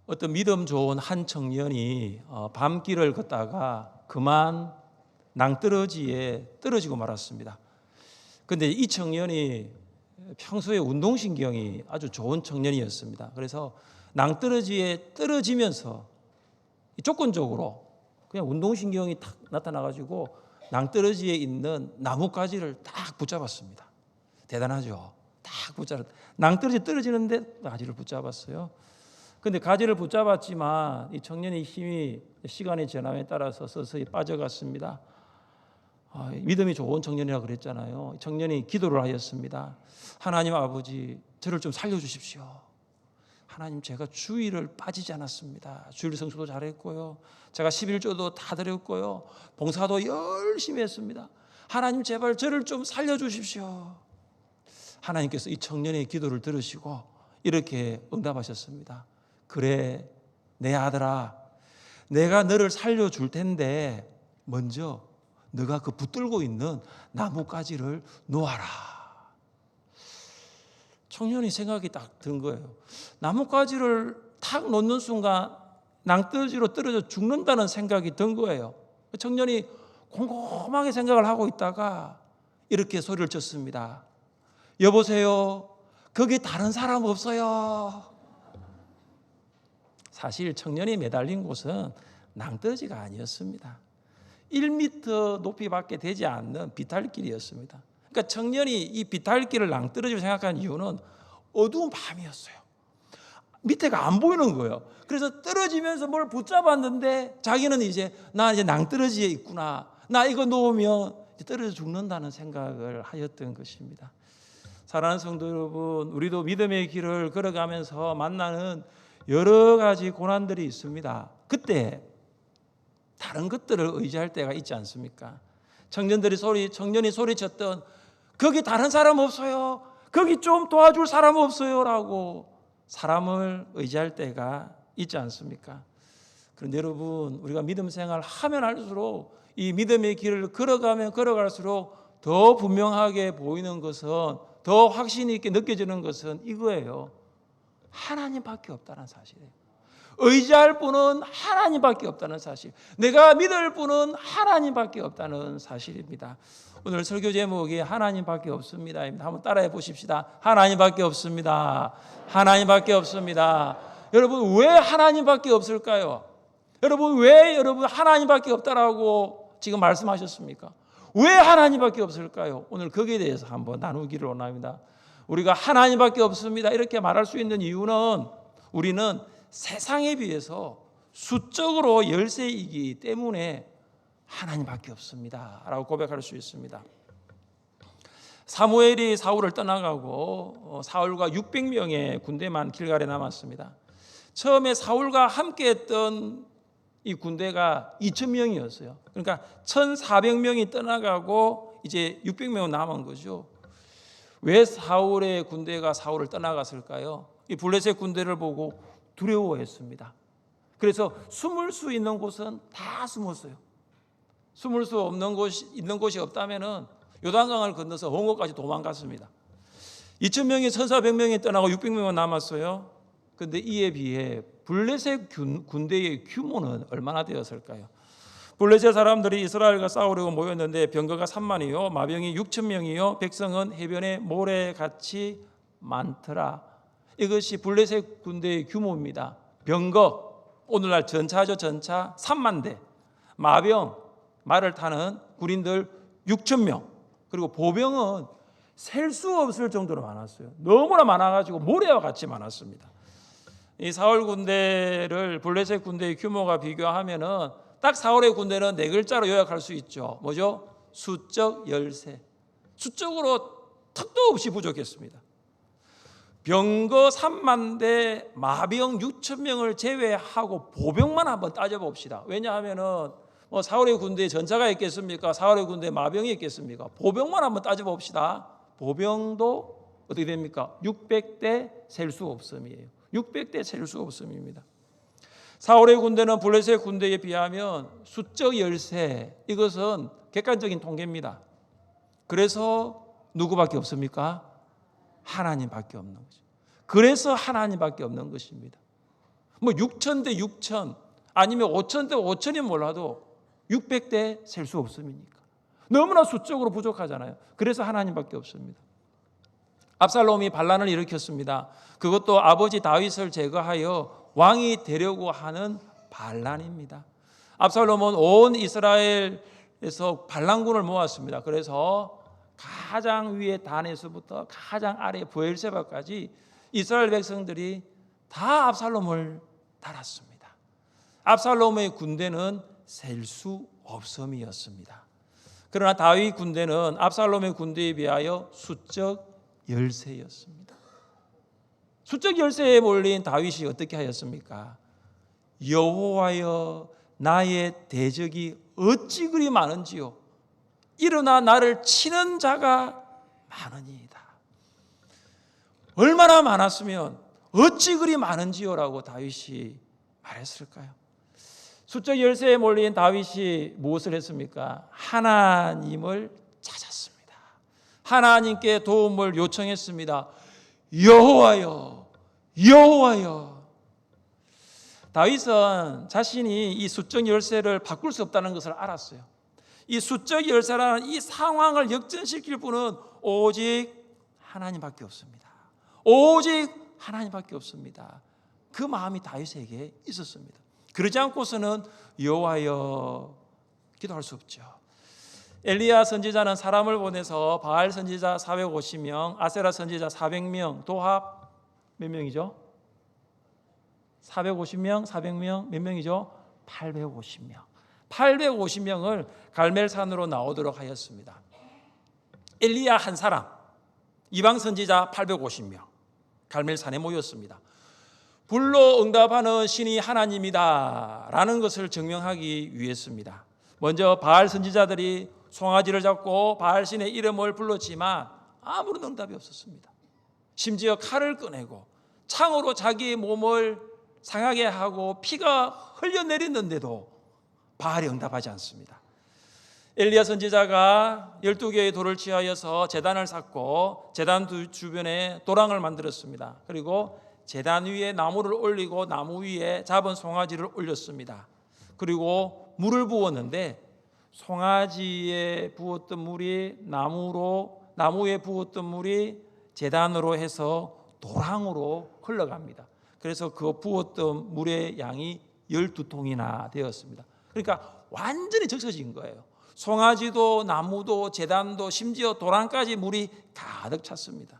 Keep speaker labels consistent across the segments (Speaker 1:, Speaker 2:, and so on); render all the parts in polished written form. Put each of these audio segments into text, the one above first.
Speaker 1: 어떤 믿음 좋은 한 청년이 밤길을 걷다가 그만 낭떠러지에 떨어지고 말았습니다. 그런데 이 청년이 평소에 운동신경이 아주 좋은 청년이었습니다. 그래서 낭떠러지에 떨어지면서 조건적으로 그냥 운동신경이 탁 나타나가지고 낭떠러지에 있는 나뭇가지를 딱 붙잡았습니다. 대단하죠. 딱 붙잡았. 낭떠러지 떨어지는데 가지를 붙잡았어요. 근데 가지를 붙잡았지만 이 청년의 힘이 시간의 지남에 따라서 서서히 빠져갔습니다. 믿음이 좋은 청년이라 그랬잖아요. 청년이 기도를 하였습니다. 하나님 아버지, 저를 좀 살려주십시오. 하나님, 제가 주일을 빠지지 않았습니다. 주일 성수도 잘했고요. 제가 11조도 다 드렸고요. 봉사도 열심히 했습니다. 하나님, 제발 저를 좀 살려주십시오. 하나님께서 이 청년의 기도를 들으시고 이렇게 응답하셨습니다. 그래, 내 아들아, 내가 너를 살려줄 텐데 먼저 너가 그 붙들고 있는 나뭇가지를 놓아라. 청년이 생각이 딱 든 거예요. 나뭇가지를 탁 놓는 순간 낭떠러지로 떨어져 죽는다는 생각이 든 거예요. 청년이 곰곰하게 생각을 하고 있다가 이렇게 소리를 쳤습니다. 여보세요, 거기 다른 사람 없어요? 사실 청년이 매달린 곳은 낭떠러지가 아니었습니다. 1m 높이밖에 되지 않는 비탈길이었습니다. 그러니까 청년이 이 비탈길을 낭떠러지로 생각한 이유는 어두운 밤이었어요. 밑에가 안 보이는 거예요. 그래서 떨어지면서 뭘 붙잡았는데 자기는 나 이제 낭떠러지에 있구나. 나 이거 놓으면 떨어져 죽는다는 생각을 하였던 것입니다. 사랑하는 성도 여러분, 우리도 믿음의 길을 걸어가면서 만나는 여러 가지 고난들이 있습니다. 그때 다른 것들을 의지할 때가 있지 않습니까? 청년이 소리쳤던 거기 다른 사람 없어요. 거기 좀 도와줄 사람 없어요. 라고 사람을 의지할 때가 있지 않습니까? 그런데 여러분, 우리가 믿음 생활 하면 할수록 이 믿음의 길을 걸어가면 걸어갈수록 더 분명하게 보이는 것은, 더 확신이 있게 느껴지는 것은 이거예요. 하나님밖에 없다는 사실이에요. 의지할 분은 하나님밖에 없다는 사실, 내가 믿을 분은 하나님밖에 없다는 사실입니다. 오늘 설교 제목이 하나님밖에 없습니다. 한번 따라해 보십시다. 하나님밖에 없습니다. 하나님밖에 없습니다. 여러분, 왜 하나님밖에 없을까요? 여러분, 왜 하나님밖에 없다라고 지금 말씀하셨습니까? 왜 하나님밖에 없을까요? 오늘 거기에 대해서 한번 나누기를 원합니다. 우리가 하나님밖에 없습니다 이렇게 말할 수 있는 이유는 우리는 세상에 비해서 수적으로 열세이기 때문에 하나님밖에 없습니다 라고 고백할 수 있습니다. 사무엘이 사울을 떠나가고 사울과 600명의 군대만 길갈에 남았습니다. 처음에 사울과 함께했던 이 군대가 2,000명이었어요. 그러니까 1,400명이 떠나가고 이제 600명은 남은 거죠. 왜 사울의 군대가 사울을 떠나갔을까요? 이 블레셋 군대를 보고 두려워했습니다. 그래서 숨을 수 있는 곳은 다 숨었어요. 숨을 수 없는 곳이 있는 곳이 없다면은 요단강을 건너서 홍고까지 도망갔습니다. 2,000명이 1,400명이 떠나고 600명은 남았어요. 그런데 이에 비해 블레셋 군대의 규모는 얼마나 되었을까요? 블레셋 사람들이 이스라엘과 싸우려고 모였는데 병거가 3만이요, 마병이 6,000명이요, 백성은 해변에 모래같이 많더라. 이것이 블레셋 군대의 규모입니다. 병거, 오늘날 전차죠. 전차 3만 대, 마병, 말을 타는 군인들 6,000명, 그리고 보병은 셀 수 없을 정도로 많았어요. 너무나 많아가지고 모래와 같이 많았습니다. 이 사울 군대를 블레셋 군대의 규모가 비교하면은 딱 사울의 군대는 네 글자로 요약할 수 있죠. 뭐죠? 수적 열세. 수적으로 턱도 없이 부족했습니다. 병거 3만 대, 마병 6,000명을 제외하고 보병만 한번 따져봅시다. 왜냐하면은 사울의 군대에 전차가 있겠습니까? 사울의 군대에 마병이 있겠습니까? 보병만 한번 따져봅시다. 보병도 어떻게 됩니까? 600대 셀 수 없음이에요. 600대 셀 수 없음입니다. 사울의 군대는 블레셋 군대에 비하면 수적 열세, 이것은 객관적인 통계입니다. 그래서 누구밖에 없습니까? 하나님밖에 없는 거죠. 그래서 하나님밖에 없는 것입니다. 뭐 6천 대 6천 아니면 5천 대 5천이 몰라도 600대 셀 수 없습니까? 너무나 수적으로 부족하잖아요. 그래서 하나님밖에 없습니다. 압살롬이 반란을 일으켰습니다. 그것도 아버지 다윗을 제거하여 왕이 되려고 하는 반란입니다. 압살롬은 온 이스라엘에서 반란군을 모았습니다. 그래서 가장 위에 단에서부터 가장 아래 브엘세바까지 이스라엘 백성들이 다 압살롬을 따랐습니다. 압살롬의 군대는 셀 수 없음이었습니다. 그러나 다윗 군대는 압살롬의 군대에 비하여 수적 열세였습니다. 수적 열세에 몰린 다윗이 어떻게 하였습니까? 여호와여 나의 대적이 어찌 그리 많은지요 일어나 나를 치는 자가 많으니이다. 얼마나 많았으면 어찌 그리 많은지요라고 다윗이 말했을까요? 수적 열세에 몰린 다윗이 무엇을 했습니까? 하나님을 찾았습니다. 하나님께 도움을 요청했습니다. 여호와여, 여호와여. 다윗은 자신이 이 수적 열세를 바꿀 수 없다는 것을 알았어요. 이 수적 열세라는 이 상황을 역전시킬 분은 오직 하나님밖에 없습니다. 오직 하나님밖에 없습니다. 그 마음이 다윗에게 있었습니다. 그러지 않고서는 여호와여 기도할 수 없죠. 엘리야 선지자는 사람을 보내서 바알 선지자 450명, 아세라 선지자 400명, 도합 몇 명이죠? 450명, 400명, 몇 명이죠? 850명. 850명을 갈멜산으로 나오도록 하였습니다. 엘리야 한 사람, 이방 선지자 850명, 갈멜산에 모였습니다. 불로 응답하는 신이 하나님이다 라는 것을 증명하기 위해서입니다. 먼저 바알 선지자들이 송아지를 잡고 바알 신의 이름을 불렀지만 아무런 응답이 없었습니다. 심지어 칼을 꺼내고 창으로 자기의 몸을 상하게 하고 피가 흘려내렸는데도 바알이 응답하지 않습니다. 엘리야 선지자가 12개의 돌을 취하여서 제단을 쌓고 제단 주변에 도랑을 만들었습니다. 그리고 제단 위에 나무를 올리고 나무 위에 잡은 송아지를 올렸습니다. 그리고 물을 부었는데 송아지에 부었던 물이 나무에 부었던 물이 제단으로 해서 도랑으로 흘러갑니다. 그래서 그 부었던 물의 양이 12통이나 되었습니다. 그러니까 완전히 적셔진 거예요. 송아지도 나무도 제단도 심지어 도랑까지 물이 가득 찼습니다.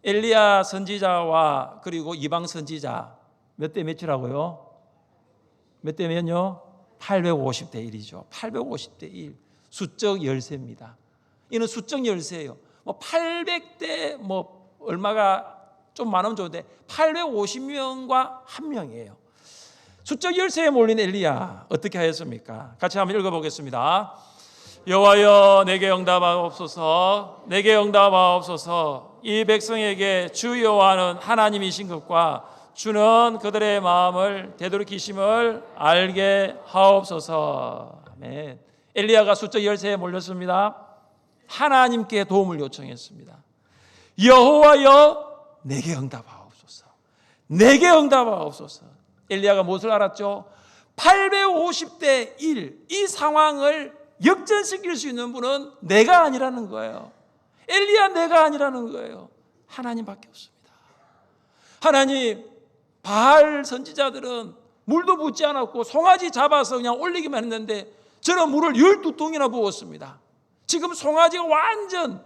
Speaker 1: 엘리야 선지자와 그리고 이방 선지자 몇 대 몇이라고요? 몇 대 몇요? 850대 1이죠. 850대 1. 수적 열세입니다. 이는 수적 열세예요. 뭐 800대 뭐 얼마가 좀 많으면 좋은데 850명과 한 명이에요. 수적 열세에 몰린 엘리야 어떻게 하였습니까? 같이 한번 읽어보겠습니다. 여호와여 내게 응답하옵소서. 내게 응답하옵소서. 이 백성에게 주 여호와는 하나님이신 것과 주는 그들의 마음을 되돌이키심을 알게 하옵소서. 아멘. 엘리야가 수적 열세에 몰렸습니다. 하나님께 도움을 요청했습니다. 여호와여 내게 응답하옵소서. 내게 응답하옵소서. 엘리야가 무엇을 알았죠? 850대 1 이 상황을 역전시킬 수 있는 분은 내가 아니라는 거예요. 엘리야 내가 아니라는 거예요. 하나님밖에 없습니다. 하나님 바알 선지자들은 물도 붓지 않았고 송아지 잡아서 그냥 올리기만 했는데 저는 물을 12통이나 부었습니다. 지금 송아지가 완전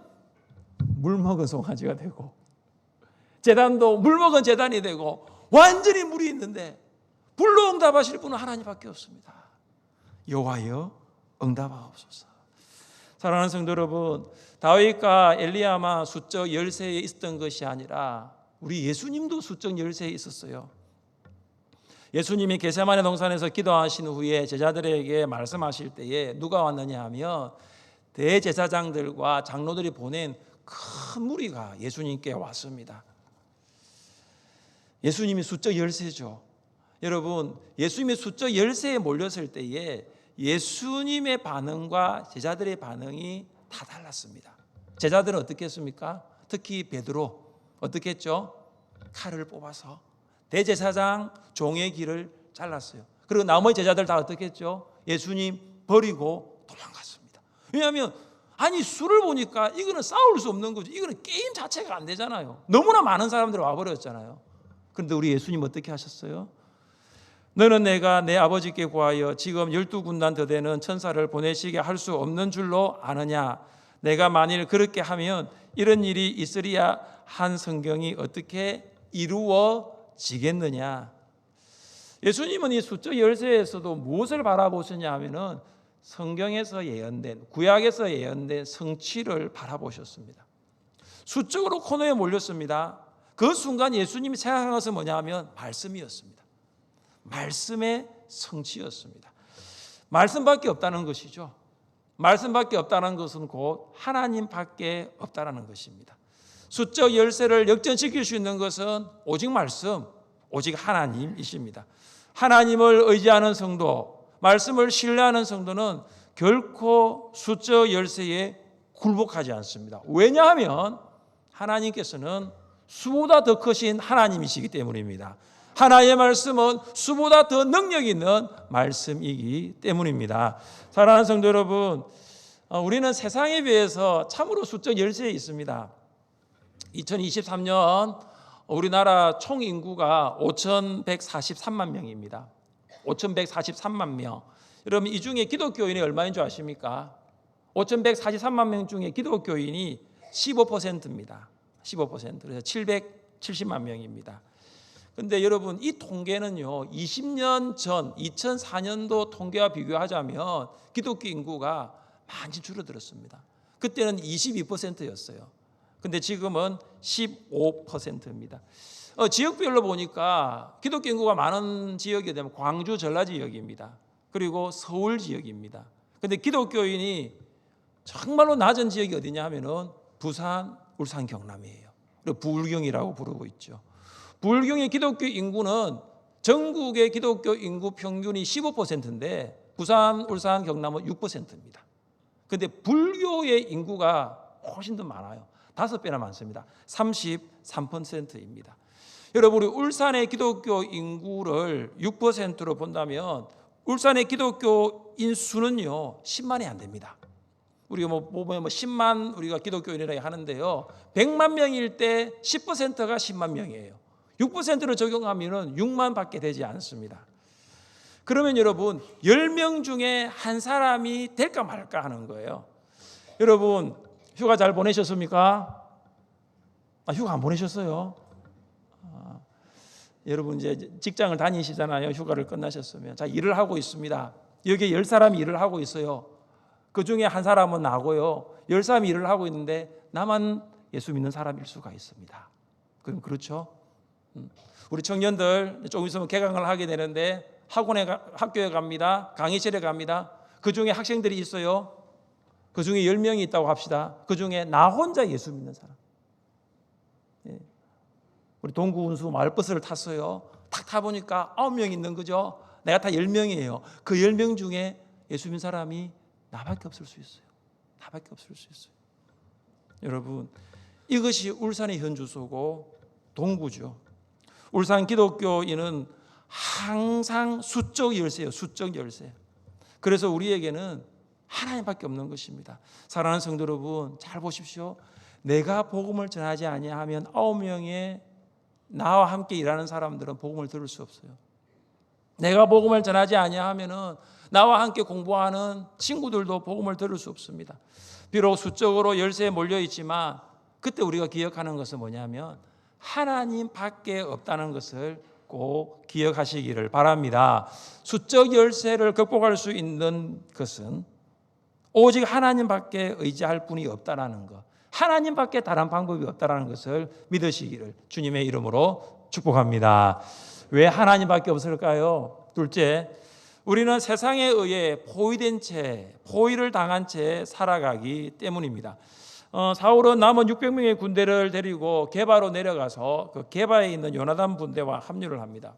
Speaker 1: 물먹은 송아지가 되고 제단도 물먹은 제단이 되고 완전히 물이 있는데 불로 응답하실 분은 하나님밖에 없습니다. 여호와여 응답하옵소서. 사랑하는 성도 여러분, 다윗과 엘리야만 수적 열세에 있었던 것이 아니라 우리 예수님도 수적 열세에 있었어요. 예수님이 겟세마네 동산에서 기도하신 후에 제자들에게 말씀하실 때에 누가 왔느냐 하면 대제사장들과 장로들이 보낸 큰 무리가 예수님께 왔습니다. 예수님이 수적 열세죠. 여러분, 예수님이 수적 열세에 몰렸을 때에 예수님의 반응과 제자들의 반응이 다 달랐습니다. 제자들은 어떻게 했습니까? 특히 베드로 어떻게 했죠? 칼을 뽑아서 대제사장 종의 길을 잘랐어요. 그리고 나머지 제자들 다 어떻게 했죠? 예수님 버리고 도망갔습니다. 왜냐하면 아니 술을 보니까 이거는 싸울 수 없는 거죠. 이거는 게임 자체가 안 되잖아요. 너무나 많은 사람들이 와버렸잖아요. 그런데 우리 예수님 어떻게 하셨어요? 너는 내가 내 아버지께 구하여 지금 12군단 더 되는 천사를 보내시게 할 수 없는 줄로 아느냐? 내가 만일 그렇게 하면 이런 일이 있으리야 한 성경이 어떻게 이루어지겠느냐? 예수님은 이 수적 열쇠에서도 무엇을 바라보시냐 하면은 성경에서 예언된, 구약에서 예언된 성취를 바라보셨습니다. 수적으로 코너에 몰렸습니다. 그 순간 예수님이 생각한 것은 뭐냐 하면 말씀이었습니다. 말씀의 성취였습니다. 말씀밖에 없다는 것이죠. 말씀밖에 없다는 것은 곧 하나님밖에 없다는 것입니다. 수적 열쇠를 역전시킬 수 있는 것은 오직 말씀, 오직 하나님이십니다. 하나님을 의지하는 성도, 말씀을 신뢰하는 성도는 결코 수적 열쇠에 굴복하지 않습니다. 왜냐하면 하나님께서는 수보다 더 크신 하나님이시기 때문입니다. 하나님의 말씀은 수보다 더 능력 있는 말씀이기 때문입니다. 사랑하는 성도 여러분, 우리는 세상에 비해서 참으로 수적 열쇠에 있습니다. 2023년 우리나라 총 인구가 5,143만 명입니다. 5,143만 명. 여러분 이 중에 기독교인이 얼마인 줄 아십니까? 5,143만 명 중에 기독교인이 15%입니다. 15%. 그래서 770만 명입니다. 그런데 여러분 이 통계는요 20년 전 2004년도 통계와 비교하자면 기독교 인구가 많이 줄어들었습니다. 그때는 22%였어요. 근데 지금은 15%입니다. 지역별로 보니까 기독교 인구가 많은 지역이 되면 광주 전라 지역입니다. 그리고 서울 지역입니다. 근데 기독교인이 정말로 낮은 지역이 어디냐 하면은 부산, 울산, 경남이에요. 그리고 부울경이라고 부르고 있죠. 부울경의 기독교 인구는 전국의 기독교 인구 평균이 15%인데 부산, 울산, 경남은 6%입니다. 근데 불교의 인구가 훨씬 더 많아요. 5배나 많습니다. 33%입니다. 여러분 우리 울산의 기독교 인구를 6%로 본다면 울산의 기독교인 수는요 10만이 안 됩니다. 우리가 보면 10만 우리가 기독교인이라고 하는데요 100만 명일 때 10%가 10만 명이에요. 6%를 적용하면 6만 밖에 되지 않습니다. 그러면 여러분 10명 중에 한 사람이 될까 말까 하는 거예요. 여러분 휴가 잘 보내셨습니까? 휴가 안 보내셨어요? 여러분 이제 직장을 다니시잖아요. 휴가를 끝나셨으면. 자, 일을 하고 있습니다. 여기에 10사람이 일을 하고 있어요. 그 중에 한 사람은 나고요. 10사람이 일을 하고 있는데 나만 예수 믿는 사람일 수가 있습니다. 그럼 그렇죠? 우리 청년들 조금 있으면 개강을 하게 되는데 학교에 갑니다. 강의실에 갑니다. 그 중에 학생들이 있어요. 그 중에 10명이 있다고 합시다. 그 중에 나 혼자 예수 믿는 사람. 우리 동구 운수 마을버스를 탔어요. 탁 타보니까 9명 있는 거죠. 내가 다 10명이에요. 그 10명 중에 예수 믿는 사람이 나밖에 없을 수 있어요. 나밖에 없을 수 있어요. 여러분 이것이 울산의 현 주소고 동구죠. 울산 기독교인은 항상 수적 열쇠예요. 수적 열쇠. 그래서 우리에게는 하나님밖에 없는 것입니다. 사랑하는 성도 여러분 잘 보십시오. 내가 복음을 전하지 아니하면 9명의 나와 함께 일하는 사람들은 복음을 들을 수 없어요. 내가 복음을 전하지 아니하면은 나와 함께 공부하는 친구들도 복음을 들을 수 없습니다. 비록 수적으로 열쇠에 몰려 있지만 그때 우리가 기억하는 것은 뭐냐면 하나님밖에 없다는 것을 꼭 기억하시기를 바랍니다. 수적 열쇠를 극복할 수 있는 것은 오직 하나님밖에 의지할 분이 없다라는 것, 하나님밖에 다른 방법이 없다라는 것을 믿으시기를 주님의 이름으로 축복합니다. 왜 하나님밖에 없을까요? 둘째, 우리는 세상에 의해 포위된 채, 포위를 당한 채 살아가기 때문입니다. 사울은 남은 600명의 군대를 데리고 게바로 내려가서 그 게바에 있는 요나단 군대와 합류를 합니다.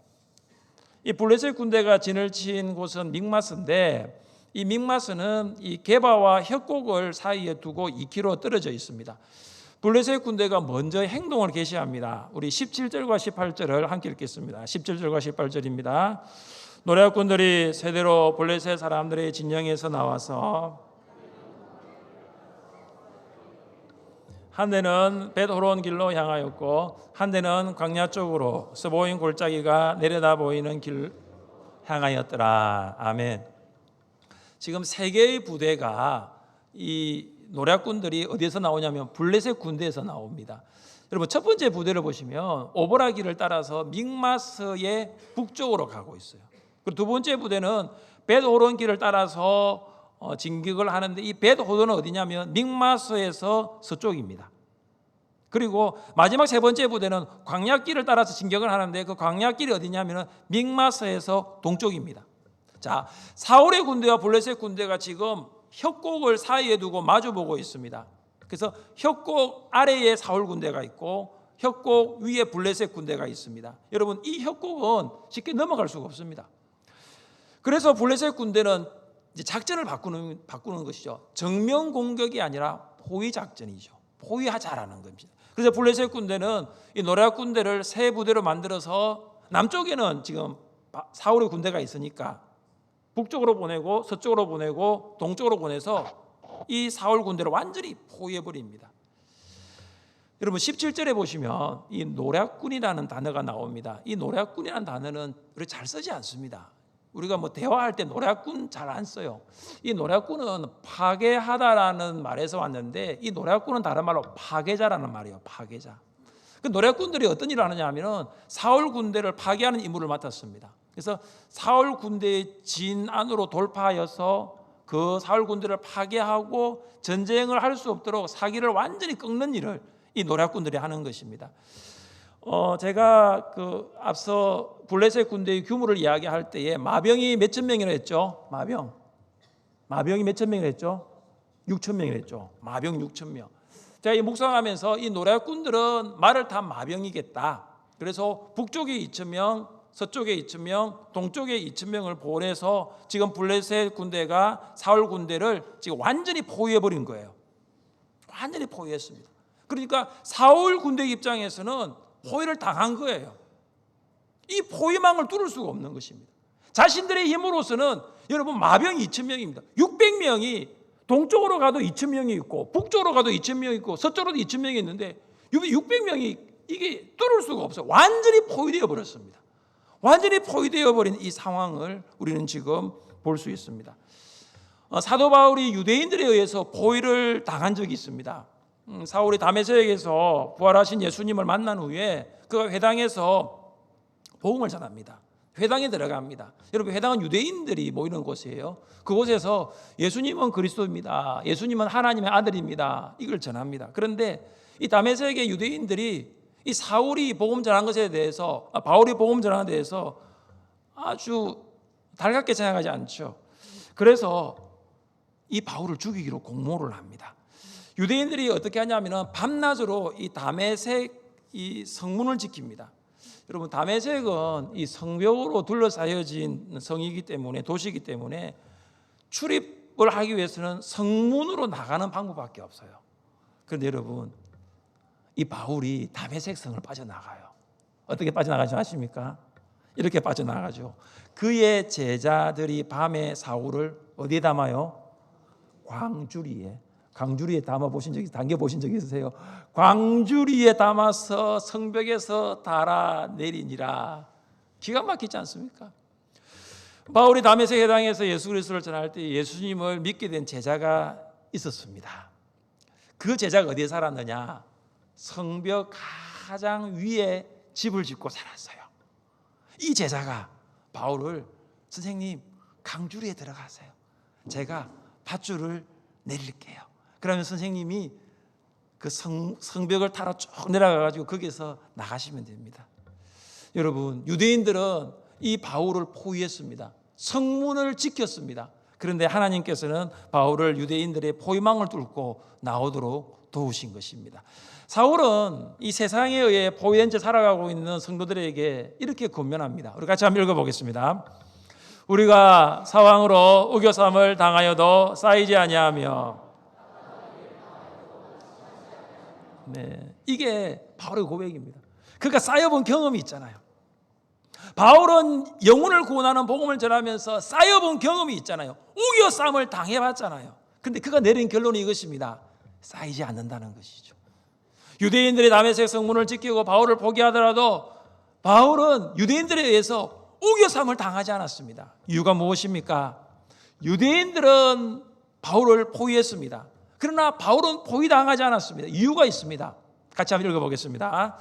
Speaker 1: 이 블레셋 군대가 진을 친 곳은 믹마스인데 이 믹마스는 이 게바와 협곡을 사이에 두고 2km 떨어져 있습니다. 블레셋 군대가 먼저 행동을 개시합니다. 우리 17절과 18절을 함께 읽겠습니다. 17절과 18절입니다. 노략군들이 세대로 블레셋 사람들의 진영에서 나와서 한 대는 벳호론 길로 향하였고 한 대는 광야 쪽으로 스보임 골짜기가 내려다 보이는 길 향하였더라. 아멘. 지금 세 개의 부대가 이 노략군들이 어디에서 나오냐면 블레셋 군대에서 나옵니다. 여러분 첫 번째 부대를 보시면 오보라 길을 따라서 믹마스의 북쪽으로 가고 있어요. 그리고 두 번째 부대는 벳호론 길을 따라서 진격을 하는데 이 벳호론은 어디냐면 믹마스에서 서쪽입니다. 그리고 마지막 세 번째 부대는 광야길을 따라서 진격을 하는데 그 광야길이 어디냐면 믹마스에서 동쪽입니다. 자, 사울의 군대와 블레셋 군대가 지금 협곡을 사이에 두고 마주보고 있습니다. 그래서 협곡 아래에 사울 군대가 있고 협곡 위에 블레셋 군대가 있습니다. 여러분 이 협곡은 쉽게 넘어갈 수가 없습니다. 그래서 블레셋 군대는 이제 작전을 바꾸는 것이죠. 정면 공격이 아니라 포위 작전이죠. 포위하자라는 겁니다. 그래서 블레셋 군대는 이 노략 군대를 세 부대로 만들어서 남쪽에는 지금 사울의 군대가 있으니까 북쪽으로 보내고 서쪽으로 보내고 동쪽으로 보내서 이 사울 군대를 완전히 포위해 버립니다. 여러분 17절에 보시면 이 노략군이라는 단어가 나옵니다. 이 노략군이라는 단어는 우리 잘 쓰지 않습니다. 우리가 뭐 대화할 때 노략군 잘 안 써요. 이 노략군은 파괴하다라는 말에서 왔는데 이 노략군은 다른 말로 파괴자라는 말이에요. 파괴자. 그 노략군들이 어떤 일을 하느냐 하면은 사울 군대를 파괴하는 임무를 맡았습니다. 그래서 사울 군대의 진 안으로 돌파하여서 그 사울 군대를 파괴하고 전쟁을 할 수 없도록 사기를 완전히 꺾는 일을 이 노략군들이 하는 것입니다. 제가 앞서 블레셋 군대의 규모를 이야기할 때에 마병이 몇천 명이라 했죠? 마병이 몇천 명이라 했죠? 6천 명이라 했죠. 마병 6천 명. 제가 이 묵상하면서 이 노략군들은 말을 탄 마병이겠다. 그래서 북쪽에 2천 명, 서쪽에 2천 명, 동쪽에 2천 명을 보내서 지금 블레셋 군대가 사울 군대를 지금 완전히 포위해 버린 거예요. 완전히 포위했습니다. 그러니까 사울 군대 입장에서는 포위를 당한 거예요. 이 포위망을 뚫을 수가 없는 것입니다. 자신들의 힘으로서는 여러분 마병 2천 명입니다. 600명이 동쪽으로 가도 2천 명이 있고 북쪽으로 가도 2천 명이 있고 서쪽으로도 2천 명이 있는데 600명이 이게 뚫을 수가 없어요. 완전히 포위되어 버렸습니다. 완전히 포위되어 버린 이 상황을 우리는 지금 볼 수 있습니다. 사도 바울이 유대인들에 의해서 포위를 당한 적이 있습니다. 사울이 다메섹에서 부활하신 예수님을 만난 후에 그가 회당에서 복음을 전합니다. 회당에 들어갑니다. 여러분 회당은 유대인들이 모이는 곳이에요. 그곳에서 예수님은 그리스도입니다. 예수님은 하나님의 아들입니다. 이걸 전합니다. 그런데 이 다메섹의 유대인들이 이 사울이 복음 전한 것에 대해서 바울이 복음 전한 것에 대해서 아주 달갑게 생각하지 않죠. 그래서 이 바울을 죽이기로 공모를 합니다. 유대인들이 어떻게 하냐면은 밤낮으로 이 다메섹 이 성문을 지킵니다. 여러분 다메섹은 이 성벽으로 둘러싸여진 성이기 때문에 도시이기 때문에 출입을 하기 위해서는 성문으로 나가는 방법밖에 없어요. 그런데 여러분 이 바울이 다메섹 성을 빠져나가요. 어떻게 빠져나가지 아십니까? 이렇게 빠져나가죠. 그의 제자들이 밤에 사울을 어디에 담아요? 광주리에 담아 보신 적, 당겨 보신 적 있으세요? 광주리에 담아서 성벽에서 달아내리니라. 기가 막히지 않습니까? 바울이 다메섹 회당에서 예수 그리스도를 전할 때 예수님을 믿게 된 제자가 있었습니다. 그 제자가 어디에 살았느냐? 성벽 가장 위에 집을 짓고 살았어요. 이 제자가 바울을 선생님 강주리에 들어가세요. 제가 밧줄을 내릴게요. 그러면 선생님이 그 성벽을 타러 쭉 내려가가지고 거기서 나가시면 됩니다. 여러분 유대인들은 이 바울을 포위했습니다. 성문을 지켰습니다. 그런데 하나님께서는 바울을 유대인들의 포위망을 뚫고 나오도록 도우신 것입니다. 사울은 이 세상에 의해 포위된 채 살아가고 있는 성도들에게 이렇게 권면합니다. 우리 같이 한번 읽어보겠습니다. 우리가 사왕으로 우겨쌈을 당하여도 쌓이지 아니하며 네, 이게 바울의 고백입니다. 그러니까 쌓여본 경험이 있잖아요. 바울은 영혼을 구원하는 복음을 전하면서 쌓여본 경험이 있잖아요. 우겨 싸움을 당해봤잖아요. 근데 그가 내린 결론이 이것입니다. 쌓이지 않는다는 것이죠. 유대인들이 다메섹 성문을 지키고 바울을 포기하더라도 바울은 유대인들에 의해서 우겨 싸움을 당하지 않았습니다. 이유가 무엇입니까? 유대인들은 바울을 포위했습니다. 그러나 바울은 포위당하지 않았습니다. 이유가 있습니다. 같이 한번 읽어보겠습니다.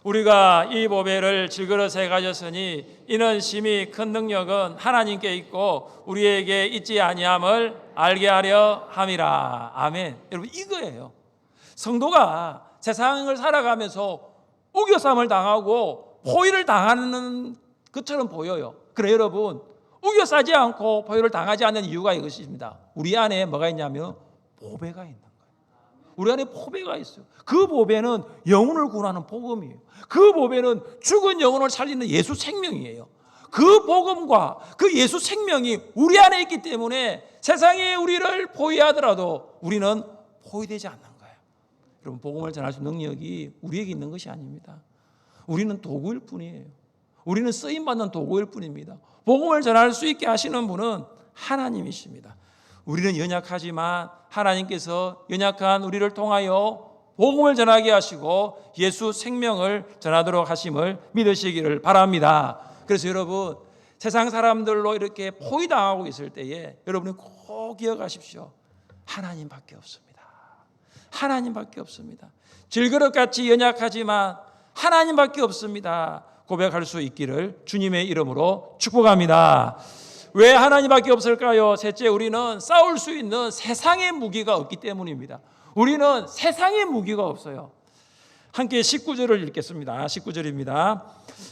Speaker 1: 우리가 이 보배를 질그릇에 가졌으니 이는 심히 큰 능력은 하나님께 있고 우리에게 있지 아니함을 알게 하려 함이라. 아멘. 여러분, 이거예요. 성도가 세상을 살아가면서 우겨쌈을 당하고 포위를 당하는 것처럼 보여요. 그래 여러분, 우겨싸지 않고 포위를 당하지 않는 이유가 이것입니다. 우리 안에 뭐가 있냐면 보배가 있는 거예요. 우리 안에 보배가 있어요. 그 보배는 영혼을 구원하는 복음이에요. 그 보배는 죽은 영혼을 살리는 예수 생명이에요. 그 복음과 그 예수 생명이 우리 안에 있기 때문에 세상에 우리를 포위하더라도 우리는 포위되지 않는 거예요. 여러분, 복음을 전할 수 있는 능력이 우리에게 있는 것이 아닙니다. 우리는 도구일 뿐이에요. 우리는 쓰임받는 도구일 뿐입니다. 복음을 전할 수 있게 하시는 분은 하나님이십니다. 우리는 연약하지만 하나님께서 연약한 우리를 통하여 복음을 전하게 하시고 예수 생명을 전하도록 하심을 믿으시기를 바랍니다. 그래서 여러분, 세상 사람들로 이렇게 포위당하고 있을 때에 여러분이 꼭 기억하십시오. 하나님밖에 없습니다. 하나님밖에 없습니다. 질그릇같이 연약하지만 하나님밖에 없습니다. 고백할 수 있기를 주님의 이름으로 축복합니다. 왜 하나님밖에 없을까요? 셋째, 우리는 싸울 수 있는 세상의 무기가 없기 때문입니다. 우리는 세상의 무기가 없어요. 함께 19절을 읽겠습니다. 19절입니다.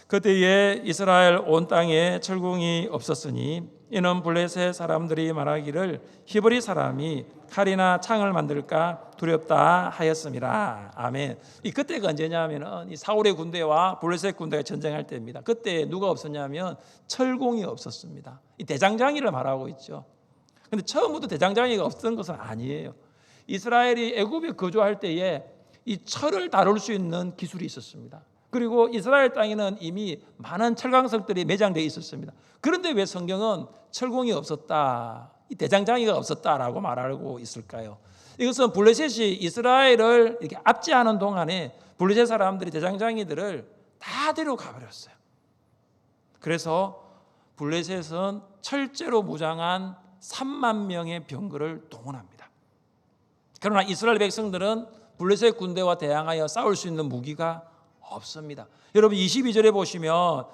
Speaker 1: 그때에 이스라엘 온 땅에 철궁이 없었으니 이는 블레셋 사람들이 말하기를 히브리 사람이 칼이나 창을 만들까 두렵다 하였습니다. 아멘. 이 그때가 언제냐면은 이 사울의 군대와 블레셋 군대가 전쟁할 때입니다. 그때 누가 없었냐면 철공이 없었습니다. 이 대장장이를 말하고 있죠. 근데 처음부터 대장장이가 없었던 것은 아니에요. 이스라엘이 애굽에 거주할 때에 이 철을 다룰 수 있는 기술이 있었습니다. 그리고 이스라엘 땅에는 이미 많은 철강석들이 매장되어 있었습니다. 그런데 왜 성경은 철공이 없었다, 이 대장장이가 없었다라고 말하고 있을까요? 이것은 블레셋이 이스라엘을 이렇게 압제하는 동안에 블레셋 사람들이 대장장이들을 다 데려가 버렸어요. 그래서 블레셋은 철제로 무장한 3만 명의 병거를 동원합니다. 그러나 이스라엘 백성들은 블레셋 군대와 대항하여 싸울 수 있는 무기가 없습니다. 여러분, 22절에 보시면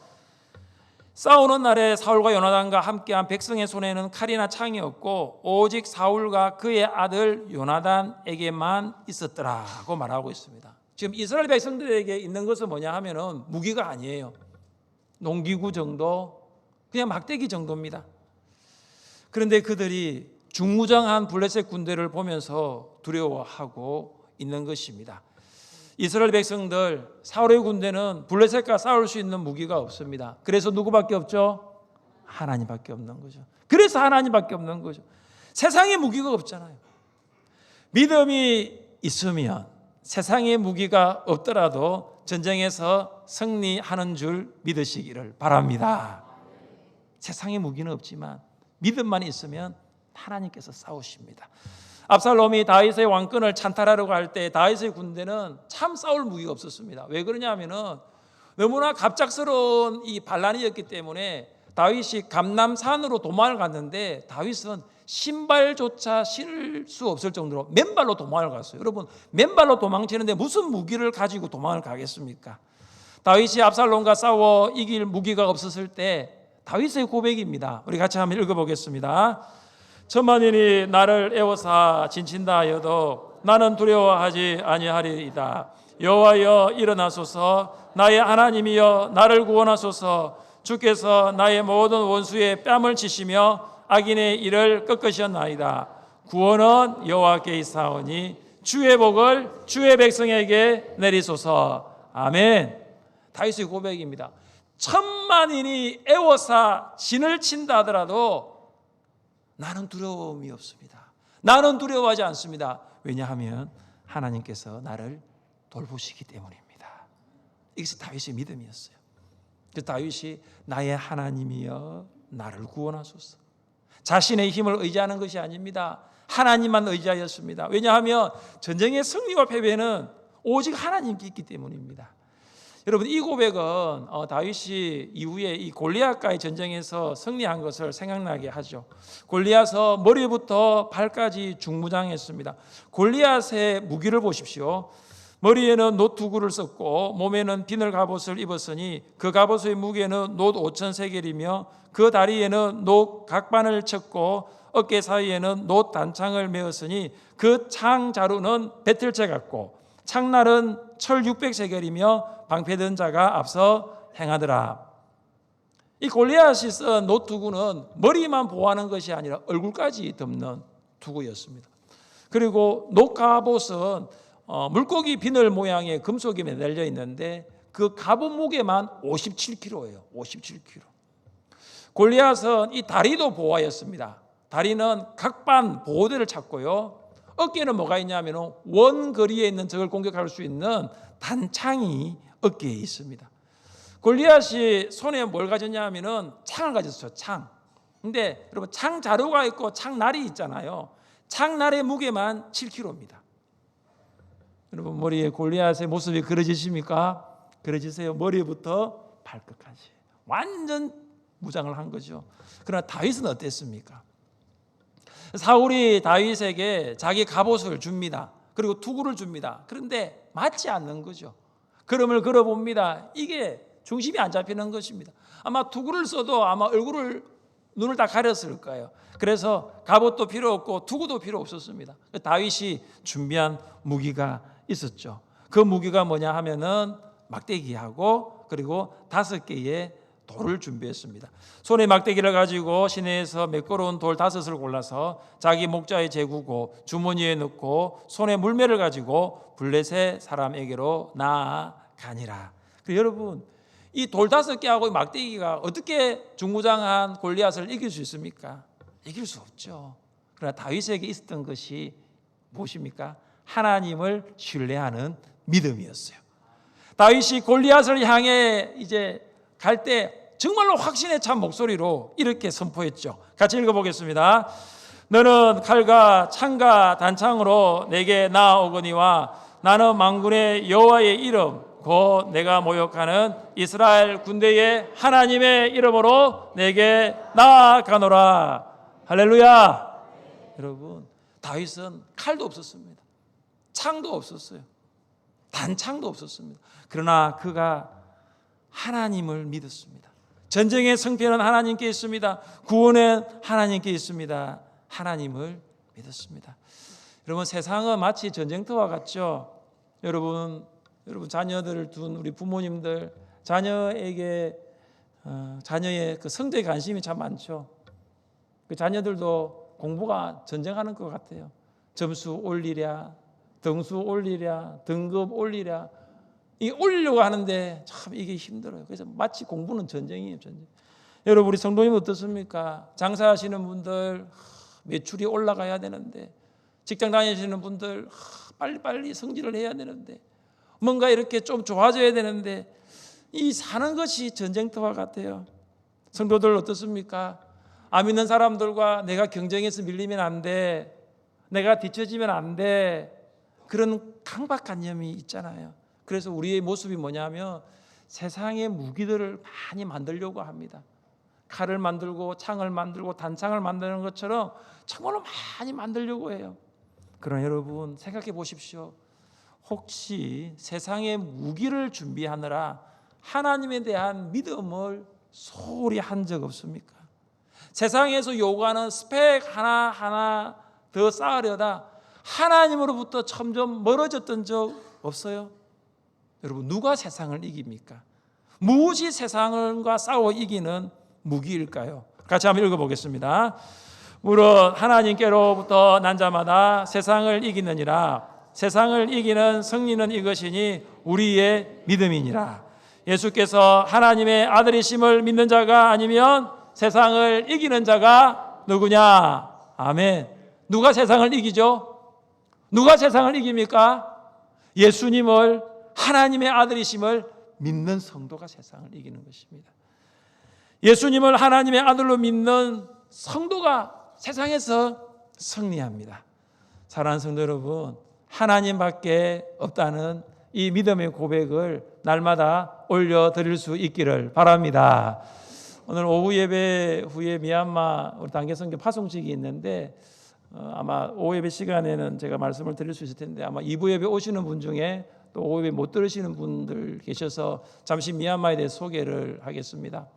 Speaker 1: 싸우는 날에 사울과 요나단과 함께한 백성의 손에는 칼이나 창이 없고 오직 사울과 그의 아들 요나단에게만 있었더라고 말하고 있습니다. 지금 이스라엘 백성들에게 있는 것은 뭐냐 하면은 무기가 아니에요. 농기구 정도, 그냥 막대기 정도입니다. 그런데 그들이 중무장한 블레셋 군대를 보면서 두려워하고 있는 것입니다. 이스라엘 백성들, 사울의 군대는 블레셋과 싸울 수 있는 무기가 없습니다. 그래서 누구밖에 없죠? 하나님밖에 없는 거죠. 그래서 하나님밖에 없는 거죠. 세상에 무기가 없잖아요. 믿음이 있으면 세상에 무기가 없더라도 전쟁에서 승리하는 줄 믿으시기를 바랍니다. 세상에 무기는 없지만 믿음만 있으면 하나님께서 싸우십니다. 압살롬이 다윗의 왕권을 찬탈하려고 할 때 다윗의 군대는 참 싸울 무기가 없었습니다. 왜 그러냐면은 너무나 갑작스러운 이 반란이었기 때문에 다윗이 감람산으로 도망을 갔는데 다윗은 신발조차 신을 수 없을 정도로 맨발로 도망을 갔어요. 여러분, 맨발로 도망치는데 무슨 무기를 가지고 도망을 가겠습니까? 다윗이 압살롬과 싸워 이길 무기가 없었을 때 다윗의 고백입니다. 우리 같이 한번 읽어보겠습니다. 천만인이 나를 애워사 진친다 하여도 나는 두려워하지 아니하리이다. 여호와여 일어나소서, 나의 하나님이여 나를 구원하소서. 주께서 나의 모든 원수의 뺨을 치시며 악인의 일을 꺾으셨나이다. 구원은 여호와께 있사오니 주의 복을 주의 백성에게 내리소서. 아멘. 다윗의 고백입니다. 천만인이 애워사 진을 친다 하더라도 나는 두려움이 없습니다. 나는 두려워하지 않습니다. 왜냐하면 하나님께서 나를 돌보시기 때문입니다. 이것이 다윗의 믿음이었어요. 그 다윗이 나의 하나님이여 나를 구원하소서. 자신의 힘을 의지하는 것이 아닙니다. 하나님만 의지하였습니다. 왜냐하면 전쟁의 승리와 패배는 오직 하나님께 있기 때문입니다. 여러분, 이 고백은 다윗이 이후에 이 골리앗과의 전쟁에서 승리한 것을 생각나게 하죠. 골리앗은 머리부터 발까지 중무장했습니다. 골리앗의 무기를 보십시오. 머리에는 놋 두구를 썼고 몸에는 비늘 갑옷을 입었으니 그 갑옷의 무게는 놋 5,000세겔이며 그 다리에는 놋 각반을 쳤고 어깨 사이에는 놋 단창을 메었으니 그 창 자루는 배틀채 같고 창날은 철 600세겔이며 방패든 자가 앞서 행하더라. 이 골리앗이 쓴 놋 두구는 머리만 보호하는 것이 아니라 얼굴까지 덮는 두구였습니다. 그리고 놋 갑옷은 물고기 비늘 모양의 금속이 매달려 있는데 그 갑옷 무게만 57kg예요. 57kg. 골리앗은 이 다리도 보호하였습니다. 다리는 각반 보호대를 찾고요. 어깨에는 뭐가 있냐면 원거리에 있는 적을 공격할 수 있는 단창이 어깨에 있습니다. 골리앗이 손에 뭘 가졌냐 하면은 창을 가졌어요. 창. 근데 여러분, 창 자루가 있고 창날이 있잖아요. 창날의 무게만 7kg입니다. 여러분, 머리에 골리앗의 모습이 그려지십니까? 그려지세요. 머리부터 발끝까지 완전 무장을 한 거죠. 그러나 다윗은 어땠습니까? 사울이 다윗에게 자기 갑옷을 줍니다. 그리고 투구를 줍니다. 그런데 맞지 않는 거죠. 걸음을 걸어봅니다. 이게 중심이 안 잡히는 것입니다. 아마 투구를 써도 아마 눈을 다 가렸을 거예요. 그래서 갑옷도 필요 없고 투구도 필요 없었습니다. 다윗이 준비한 무기가 있었죠. 그 무기가 뭐냐 하면은 막대기하고 그리고 5개의 돌을 준비했습니다. 손에 막대기를 가지고 시내에서 매끄러운 돌 5을 골라서 자기 목자에 재구고 주머니에 넣고 손에 물매를 가지고 블레셋 사람에게로 나아가니라. 여러분, 이 돌 5개하고 막대기가 어떻게 중무장한 골리앗을 이길 수 있습니까? 이길 수 없죠. 그러나 다윗에게 있었던 것이 무엇입니까? 하나님을 신뢰하는 믿음이었어요. 다윗이 골리앗을 향해 이제 갈 때 정말로 확신에 찬 목소리로 이렇게 선포했죠. 같이 읽어보겠습니다. 너는 칼과 창과 단창으로 내게 나아오거니와 나는 만군의 여호와의 이름 곧 내가 모욕하는 이스라엘 군대의 하나님의 이름으로 내게 나아가노라. 할렐루야. 여러분, 다윗은 칼도 없었습니다. 창도 없었어요. 단창도 없었습니다. 그러나 그가 하나님을 믿었습니다. 전쟁의 승패는 하나님께 있습니다. 구원은 하나님께 있습니다. 하나님을 믿었습니다. 여러분, 세상은 마치 전쟁터와 같죠. 여러분 자녀들을 둔 우리 부모님들 자녀의 그 성적에 관심이 참 많죠. 그 자녀들도 공부가 전쟁하는 것 같아요. 점수 올리랴, 등수 올리랴, 등급 올리랴. 이 올리려고 하는데 참 이게 힘들어요. 그래서 마치 공부는 전쟁이에요, 전쟁. 여러분, 우리 성도님 어떻습니까? 장사하시는 분들 매출이 올라가야 되는데, 직장 다니시는 분들 빨리빨리 성질을 해야 되는데, 뭔가 이렇게 좀 좋아져야 되는데, 이 사는 것이 전쟁터와 같아요. 성도들 어떻습니까? 안 믿는 사람들과 내가 경쟁해서 밀리면 안 돼, 내가 뒤처지면 안 돼, 그런 강박관념이 있잖아요. 그래서 우리의 모습이 뭐냐면 세상의 무기들을 많이 만들려고 합니다. 칼을 만들고 창을 만들고 단창을 만드는 것처럼 정말로 많이 만들려고 해요. 그러나 여러분, 생각해 보십시오. 혹시 세상의 무기를 준비하느라 하나님에 대한 믿음을 소홀히 한 적 없습니까? 세상에서 요구하는 스펙 하나하나 더 쌓으려다 하나님으로부터 점점 멀어졌던 적 없어요? 여러분, 누가 세상을 이깁니까? 무엇이 세상과 싸워 이기는 무기일까요? 같이 한번 읽어보겠습니다. 무릇 하나님께로부터 난 자마다 세상을 이기느니라. 세상을 이기는 승리는 이것이니 우리의 믿음이니라. 예수께서 하나님의 아들이심을 믿는 자가 아니면 세상을 이기는 자가 누구냐? 아멘. 누가 세상을 이기죠? 누가 세상을 이깁니까? 예수님을 하나님의 아들이심을 믿는 성도가 세상을 이기는 것입니다. 예수님을 하나님의 아들로 믿는 성도가 세상에서 승리합니다. 사랑하는 성도 여러분, 하나님밖에 없다는 이 믿음의 고백을 날마다 올려드릴 수 있기를 바랍니다. 오늘 오후 예배 후에 미얀마 우리 단계선교 파송식이 있는데 아마 오후 예배 시간에는 제가 말씀을 드릴 수 있을 텐데 아마 2부 예배 오시는 분 중에 또 오후 예배 못 들으시는 분들 계셔서 잠시 미얀마에 대해 소개를 하겠습니다.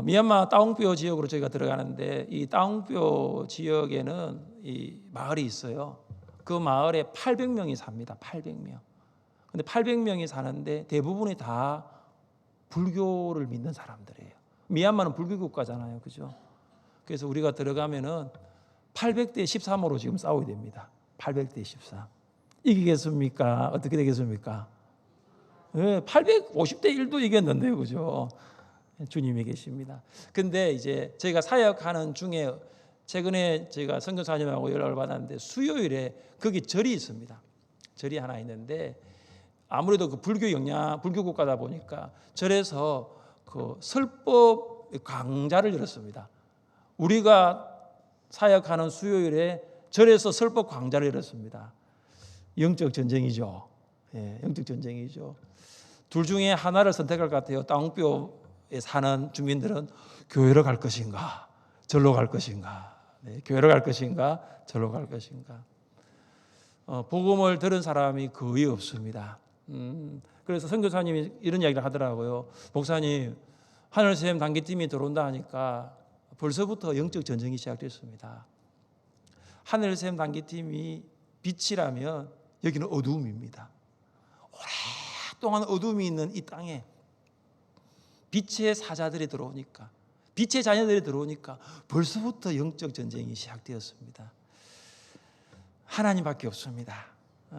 Speaker 1: 미얀마 따옹뼈 지역으로 저희가 들어가는데 이 따옹뼈 지역에는 이 마을이 있어요. 그 마을에 800명이 삽니다. 800명. 근데 800명이 사는데 대부분이 다 불교를 믿는 사람들이에요. 미얀마는 불교 국가잖아요. 그죠? 그래서 우리가 들어가면은 800대 13으로 지금 싸워야 됩니다. 800대 14. 이기겠습니까? 어떻게 되겠습니까? 네, 850대 1도 이겼는데요. 그죠? 주님이 계십니다. 근데 이제 저희가 사역하는 중에 최근에 제가 선교사님하고 연락을 받았는데 수요일에 거기 절이 있습니다. 절이 하나 있는데 아무래도 그 불교 국가다 보니까 절에서 그 설법 강좌를 열었습니다. 우리가 사역하는 수요일에 절에서 설법 강좌를 열었습니다. 영적 전쟁이죠. 예, 영적 전쟁이죠. 둘 중에 하나를 선택할 것 같아요. 따옹뼈에 사는 주민들은 교회로 갈 것인가, 절로 갈 것인가, 네, 교회로 갈 것인가, 절로 갈 것인가. 복음을 들은 사람이 거의 없습니다. 그래서 선교사님이 이런 이야기를 하더라고요. 목사님, 하늘샘 단기팀이 들어온다 하니까 벌써부터 영적 전쟁이 시작됐습니다. 하늘샘 단기팀이 빛이라면 여기는 어두움입니다. 오랫동안 어둠이 있는 이 땅에 빛의 사자들이 들어오니까, 빛의 자녀들이 들어오니까 벌써부터 영적 전쟁이 시작되었습니다. 하나님밖에 없습니다.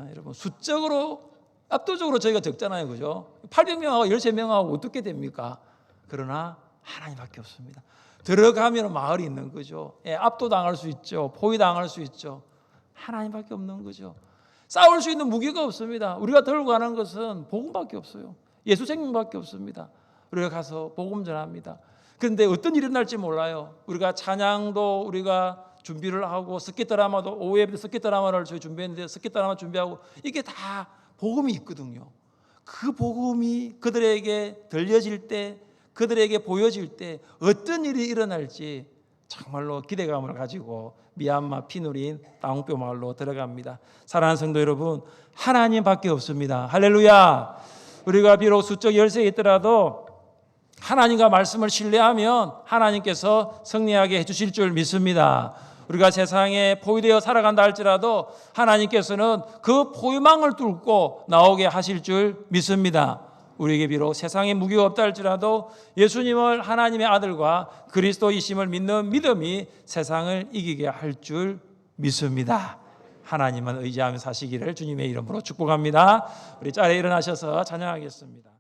Speaker 1: 여러분, 수적으로 압도적으로 저희가 적잖아요. 그죠? 800명하고 13명하고 어떻게 됩니까? 그러나 하나님밖에 없습니다. 들어가면 마을이 있는 거죠. 예, 압도당할 수 있죠. 포위당할 수 있죠. 하나님밖에 없는 거죠. 싸울 수 있는 무기가 없습니다. 우리가 들고 가는 것은 복음밖에 없어요. 예수 생명밖에 없습니다. 우리가 가서 복음 전합니다. 그런데 어떤 일이 날지 몰라요. 우리가 찬양도 우리가 준비를 하고 스키 드라마도 오후 예배 스키 드라마를 저희 준비했는데 스키 드라마 준비하고 이게 다 복음이 있거든요. 그 복음이 그들에게 들려질 때, 그들에게 보여질 때 어떤 일이 일어날지 정말로 기대감을 가지고 미얀마 피누린 따옹뼈 마을로 들어갑니다. 사랑하는 성도 여러분, 하나님밖에 없습니다. 할렐루야. 우리가 비록 수적 열세에 있더라도 하나님과 말씀을 신뢰하면 하나님께서 승리하게 해주실 줄 믿습니다. 우리가 세상에 포위되어 살아간다 할지라도 하나님께서는 그 포위망을 뚫고 나오게 하실 줄 믿습니다. 우리에게 비록 세상에 무기가 없다 할지라도 예수님을 하나님의 아들과 그리스도이심을 믿는 믿음이 세상을 이기게 할 줄 믿습니다. 하나님만 의지하며 사시기를 주님의 이름으로 축복합니다. 우리 자리에 일어나셔서 찬양하겠습니다.